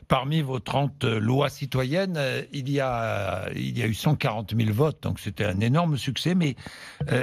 Parmi vos 30 lois citoyennes, il y a eu 140 000 votes, donc c'était un énorme succès, mais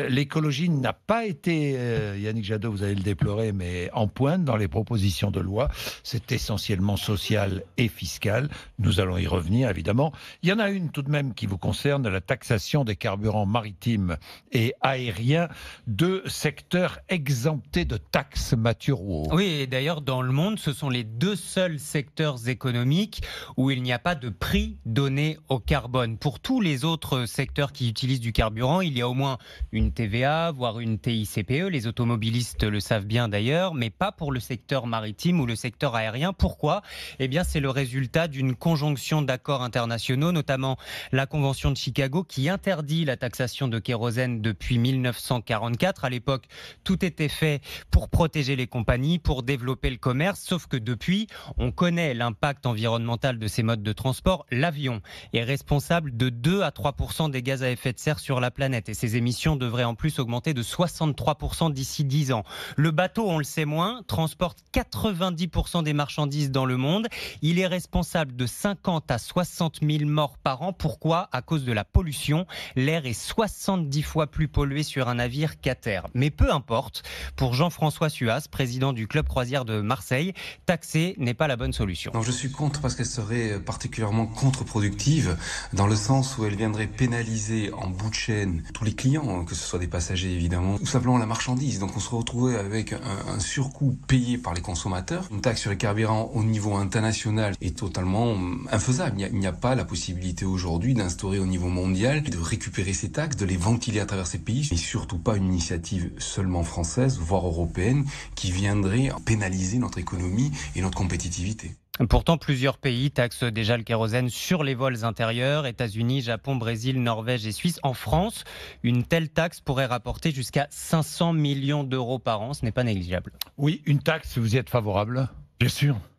l'écologie n'a pas été, Yannick Jadot, vous allez le déplorer, mais en pointe dans les propositions de loi. C'est essentiellement social et fiscal. Nous allons y revenir, évidemment. Il y en a une tout de même qui vous concerne, la taxation des carburants maritimes et aériens de secteurs exemptés de taxes. Mathieu Rouault. Oui, et d'ailleurs, dans le monde, ce sont les deux seuls secteurs économiques où il n'y a pas de prix donné au carbone. Pour tous les autres secteurs qui utilisent du carburant, il y a au moins une TVA, voire une TICPE. Les automobilistes le savent bien d'ailleurs, mais pas pour le secteur maritime ou le secteur aérien. Pourquoi ? Eh bien, c'est le résultat d'une conjonction d'accords internationaux, notamment la Convention de Chicago, qui interdit la taxation de kérosène depuis 1944. À l'époque, tout était fait pour protéger les compagnies, pour développer le commerce, sauf que depuis, on connaît l'impact environnemental de ces modes de transport. L'avion est responsable de 2 à 3% des gaz à effet de serre sur la planète et ses émissions devraient en plus augmenter de 63% d'ici 10 ans. Le bateau, on le sait moins, transporte 90% des marchandises dans le monde. Il est responsable de 50 à 60 000 morts par an. Pourquoi ? À cause de la pollution. L'air est 70 fois plus pollué sur un navire qu'à terre. Mais peu importe, pour Jean-François Suas, président du club croisière de Marseille, taxer n'est pas la bonne solution. Non, je suis contre parce qu'elle serait particulièrement contre-productive dans le sens où elle viendrait pénaliser en bout de chaîne tous les clients, que ce soit des passagers évidemment, ou simplement la marchandise. Donc on se retrouverait avec un surcoût payé par les consommateurs. Une taxe sur les carburants au niveau international est totalement infaisable. Il n'y a pas la possibilité aujourd'hui d'instaurer au niveau mondial, de récupérer ces taxes, de les ventiler à travers ces pays, et surtout pas une initiative seulement française, voire européenne, qui viendrait pénaliser notre économie et notre compétitivité. Pourtant, plusieurs pays taxent déjà le kérosène sur les vols intérieurs, États-Unis, Japon, Brésil, Norvège et Suisse. En France, une telle taxe pourrait rapporter jusqu'à 500 millions d'euros par an. Ce n'est pas négligeable. Oui, une taxe, vous y êtes favorable ?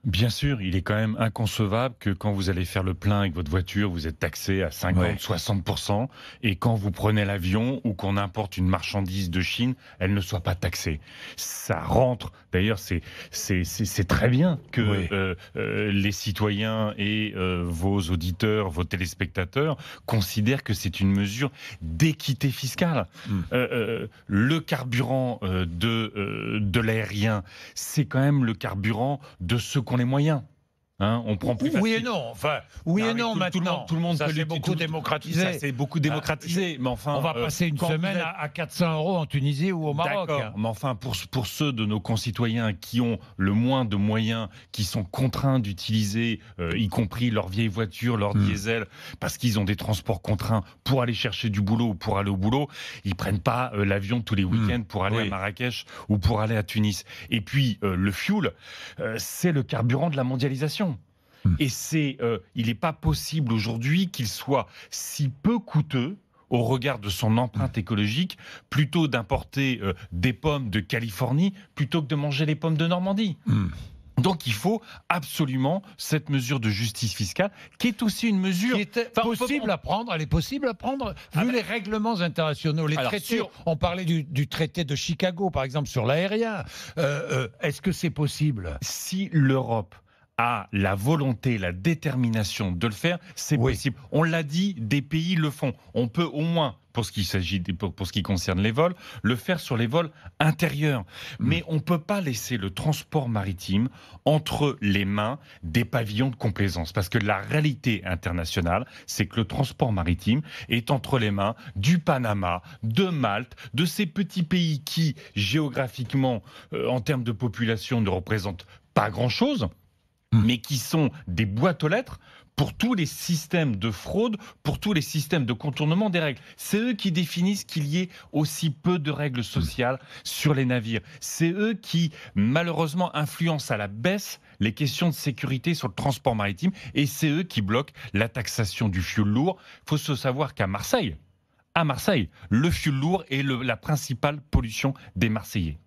Bien sûr, il est quand même inconcevable que quand vous allez faire le plein avec votre voiture, vous êtes taxé à 50-60%, et quand vous prenez l'avion ou qu'on importe une marchandise de Chine, elle ne soit pas taxée. Ça rentre, d'ailleurs c'est très bien que les citoyens et vos auditeurs, vos téléspectateurs considèrent que c'est une mesure d'équité fiscale. Le carburant de l'aérien, c'est quand même le carburant de ceux qui ont les moyens. On prend plus oui facile. et non, enfin, oui et non maintenant. Tout le monde ça peut s'est beaucoup démocratisé. Ça s'est beaucoup démocratisé, mais enfin... On va passer une semaine à 400 € en Tunisie ou au Maroc. D'accord, mais enfin, pour ceux de nos concitoyens qui ont le moins de moyens, qui sont contraints d'utiliser, y compris leur vieille voiture, leur diesel, parce qu'ils ont des transports contraints pour aller chercher du boulot ou pour aller au boulot, ils prennent pas l'avion tous les week-ends pour aller à Marrakech ou pour aller à Tunis. Et puis, le fuel, c'est le carburant de la mondialisation. Et il n'est pas possible aujourd'hui qu'il soit si peu coûteux au regard de son empreinte écologique, plutôt d'importer des pommes de Californie plutôt que de manger les pommes de Normandie. Donc il faut absolument cette mesure de justice fiscale, qui est aussi une mesure possible à prendre. Elle est possible à prendre, vu les règlements internationaux, les traités. On parlait du traité de Chicago, par exemple, sur l'aérien. Est-ce que c'est possible ? Si l'Europe a la volonté, la détermination de le faire, c'est possible. On l'a dit, des pays le font. On peut au moins, pour ce qui concerne les vols, le faire sur les vols intérieurs. Mais on ne peut pas laisser le transport maritime entre les mains des pavillons de complaisance. Parce que la réalité internationale, c'est que le transport maritime est entre les mains du Panama, de Malte, de ces petits pays qui, géographiquement, en termes de population, ne représentent pas grand-chose, mais qui sont des boîtes aux lettres pour tous les systèmes de fraude, pour tous les systèmes de contournement des règles. C'est eux qui définissent qu'il y ait aussi peu de règles sociales sur les navires. C'est eux qui, malheureusement, influencent à la baisse les questions de sécurité sur le transport maritime, et c'est eux qui bloquent la taxation du fioul lourd. Il faut se savoir qu'à Marseille, le fioul lourd est la principale pollution des Marseillais.